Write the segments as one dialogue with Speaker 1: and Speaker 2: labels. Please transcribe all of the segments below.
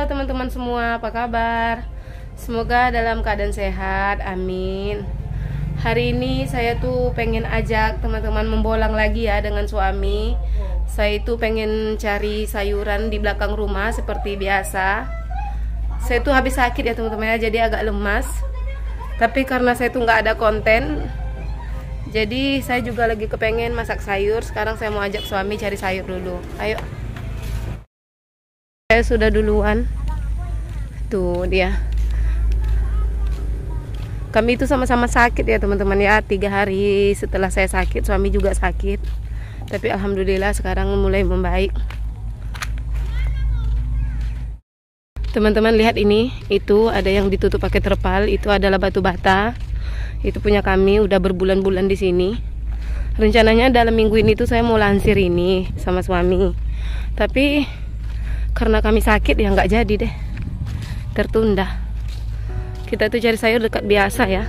Speaker 1: Halo teman-teman semua, apa kabar? Semoga dalam keadaan sehat, amin. Hari ini saya tuh pengen ajak teman-teman membolang lagi ya dengan suami. Saya tuh pengen cari sayuran di belakang rumah seperti biasa. Saya tuh habis sakit ya teman-teman ya, jadi agak lemas. Tapi karena saya tuh nggak ada konten, jadi saya juga lagi kepengen masak sayur. Sekarang saya mau ajak suami cari sayur dulu. Ayo. Saya sudah duluan. Tuh dia. Kami itu sama-sama sakit ya teman-teman ya. 3 hari setelah saya sakit, suami juga sakit. Tapi alhamdulillah sekarang mulai membaik. Teman-teman lihat ini, itu ada yang ditutup pakai terpal. Itu adalah batu bata. Itu punya kami, udah berbulan-bulan di sini. Rencananya dalam minggu ini tuh saya mau lansir ini sama suami. Tapi karena kami sakit ya nggak jadi deh, tertunda. Kita tuh cari sayur dekat biasa ya.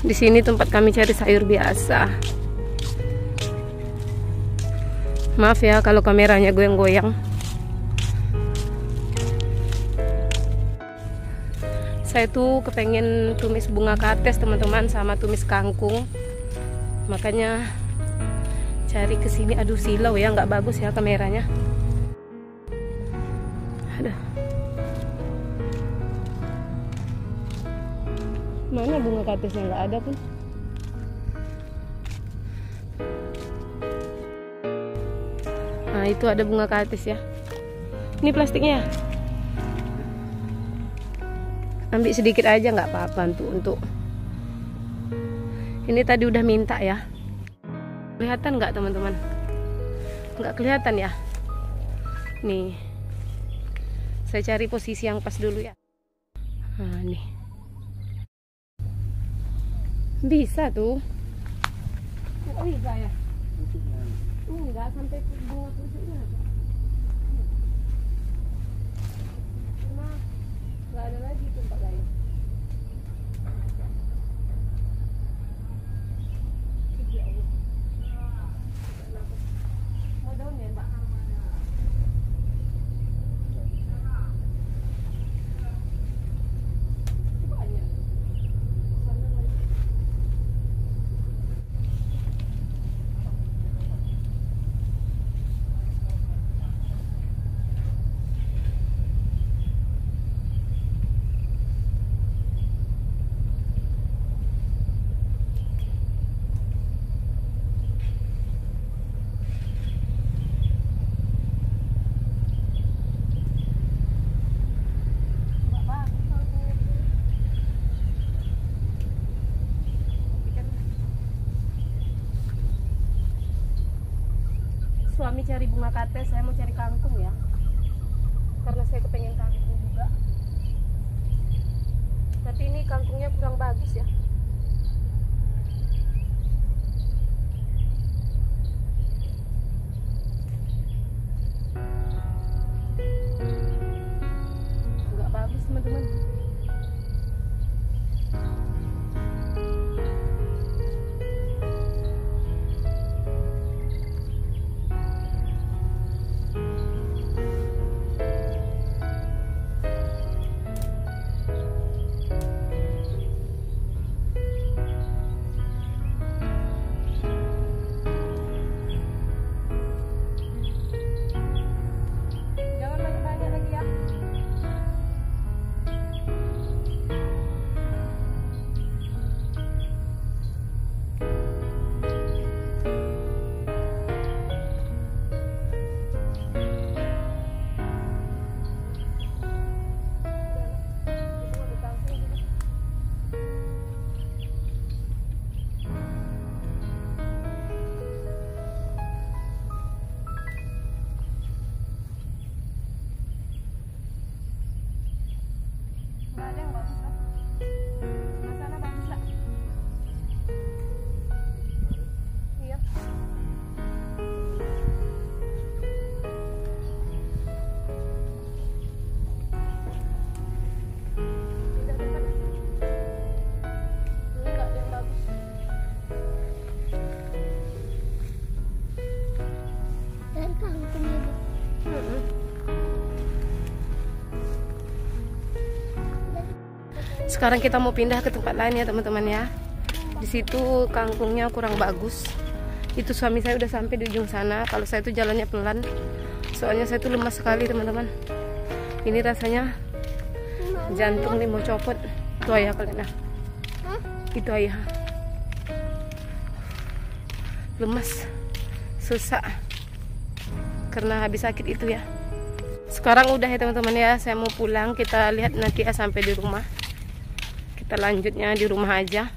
Speaker 1: Di sini tempat kami cari sayur biasa. Maaf ya kalau kameranya goyang-goyang. Saya tuh kepengen tumis bunga kates teman-teman sama tumis kangkung. Makanya cari ke sini. Aduh silau ya, nggak bagus ya kameranya. Aduh. Mana bunga katesnya, nggak ada pun. Nah itu ada bunga kates ya. Ini plastiknya. Ambil sedikit aja nggak apa-apa untuk. Ini tadi udah minta ya. Kelihatan nggak teman-teman? Nggak kelihatan ya? Nih, saya cari posisi yang pas dulu ya. Nah nih, bisa tuh. Oh bisa ya? Enggak sampai bunga tusuknya. Cuma nggak ada lagi tempat lain. Suami cari bunga kates, saya mau cari kangkung ya, karena saya kepengen kangkung juga. Tapi ini kangkungnya kurang bagus ya. Nggak bagus teman-teman. Sekarang kita mau pindah ke tempat lain ya teman-teman ya. Di situ kangkungnya kurang bagus. Itu suami saya udah sampai di ujung sana. Kalau saya tuh jalannya pelan, soalnya saya tuh lemas sekali teman-teman. Ini rasanya jantung nih mau copot. Itu ayah kalian nah. Itu ayah. Lemas, susah karena habis sakit itu ya. Sekarang udah ya teman-teman ya, saya mau pulang. Kita lihat nanti ya sampai di rumah. Kita lanjutnya di rumah aja.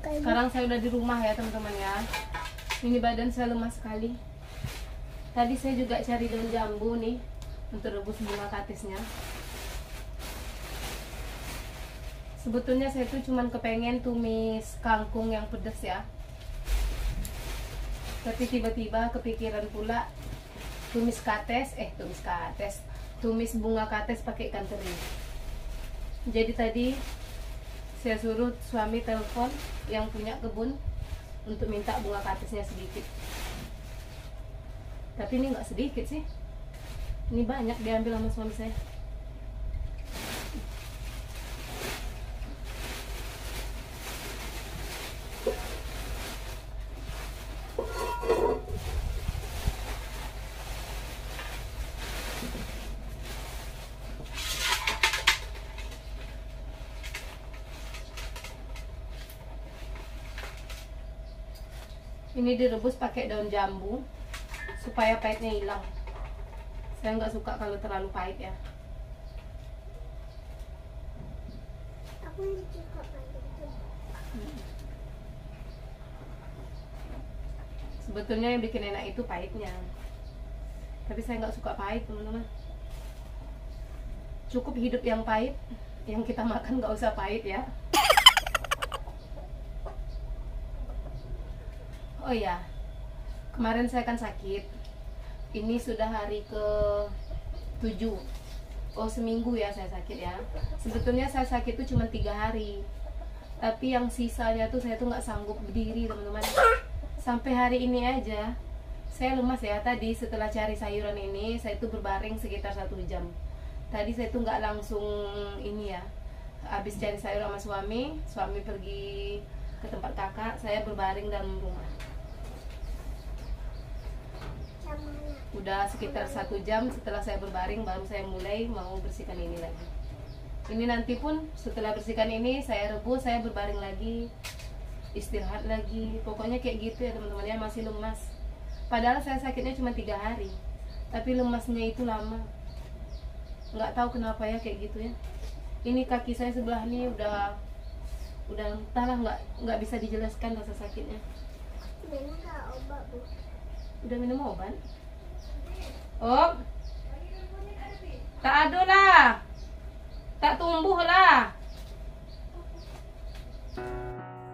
Speaker 1: Sekarang saya udah di rumah ya teman-teman ya. Ini badan saya lemas sekali. Tadi saya juga cari daun jambu nih untuk rebus bunga katisnya. Sebetulnya saya tuh cuman kepengen tumis kangkung yang pedas ya. Tapi tiba-tiba kepikiran pula tumis bunga kates pakai ikan teri. Jadi tadi saya suruh suami telepon yang punya kebun untuk minta bunga katesnya sedikit. Tapi ini nggak sedikit sih. Ini banyak diambil sama suami saya. Ini direbus pakai daun jambu supaya pahitnya hilang. Saya nggak suka kalau terlalu pahit ya. Aku suka pahit. Sebetulnya yang bikin enak itu pahitnya, tapi saya nggak suka pahit teman-teman. Cukup hidup yang pahit, yang kita makan nggak usah pahit ya. Oh ya, kemarin saya kan sakit. Ini sudah hari ke-7. Oh, seminggu ya saya sakit ya. Sebetulnya saya sakit itu cuma 3 hari. Tapi yang sisanya tuh saya tuh nggak sanggup berdiri teman-teman. Sampai hari ini aja saya lemas ya. Tadi setelah cari sayuran ini saya tuh berbaring sekitar 1 jam. Tadi saya tuh nggak langsung ini ya. Habis cari sayur sama suami pergi ke tempat kakak, saya berbaring dalam rumah. Udah sekitar 1 jam setelah saya berbaring baru saya mulai mau bersihkan ini lagi. Ini nanti pun setelah bersihkan ini saya rebus, saya berbaring lagi, istirahat lagi. Pokoknya kayak gitu ya teman-teman ya, masih lemas. Padahal saya sakitnya cuma 3 hari, tapi lemasnya itu lama. Nggak tahu kenapa ya kayak gitu ya. Ini kaki saya sebelah ini udah entahlah, nggak bisa dijelaskan rasa sakitnya. Udah minum obat? Oh, tak ada lah, tak tumbuh lah.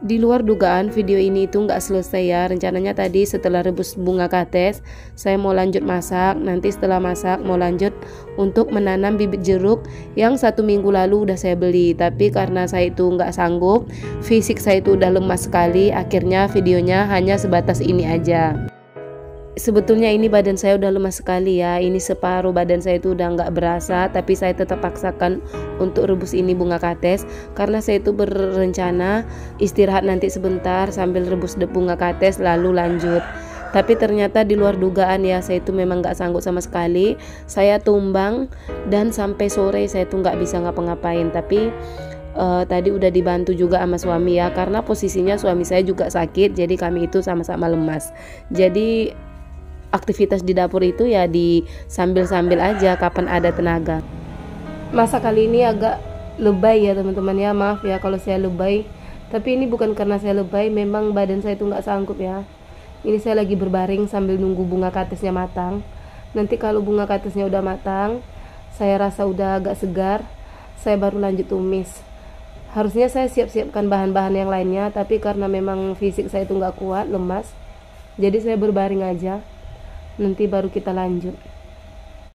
Speaker 1: Di luar dugaan video ini itu nggak selesai ya. Rencananya tadi setelah rebus bunga kates saya mau lanjut masak. Nanti setelah masak mau lanjut untuk menanam bibit jeruk yang 1 minggu lalu udah saya beli. Tapi karena saya itu nggak sanggup, fisik saya itu udah lemas sekali. Akhirnya videonya hanya sebatas ini aja. Sebetulnya ini badan saya udah lemas sekali ya. Ini separuh badan saya itu udah nggak berasa, tapi saya tetap paksakan untuk rebus ini bunga kates karena saya itu berencana istirahat nanti sebentar sambil rebus bunga kates lalu lanjut. Tapi ternyata di luar dugaan ya, saya itu memang nggak sanggup sama sekali. Saya tumbang dan sampai sore saya tuh nggak bisa ngapa-ngapain. Tapi tadi udah dibantu juga sama suami ya, karena posisinya suami saya juga sakit, jadi kami itu sama-sama lemas. Jadi aktivitas di dapur itu ya di sambil-sambil aja kapan ada tenaga. Masa kali ini agak lebay ya teman-teman ya, maaf ya kalau saya lebay. Tapi ini bukan karena saya lebay, memang badan saya itu nggak sanggup ya. Ini saya lagi berbaring sambil nunggu bunga katesnya matang. Nanti kalau bunga katesnya udah matang, saya rasa udah agak segar, saya baru lanjut tumis. Harusnya saya siap-siapkan bahan-bahan yang lainnya, tapi karena memang fisik saya itu nggak kuat, lemas, jadi saya berbaring aja. Nanti baru kita lanjut.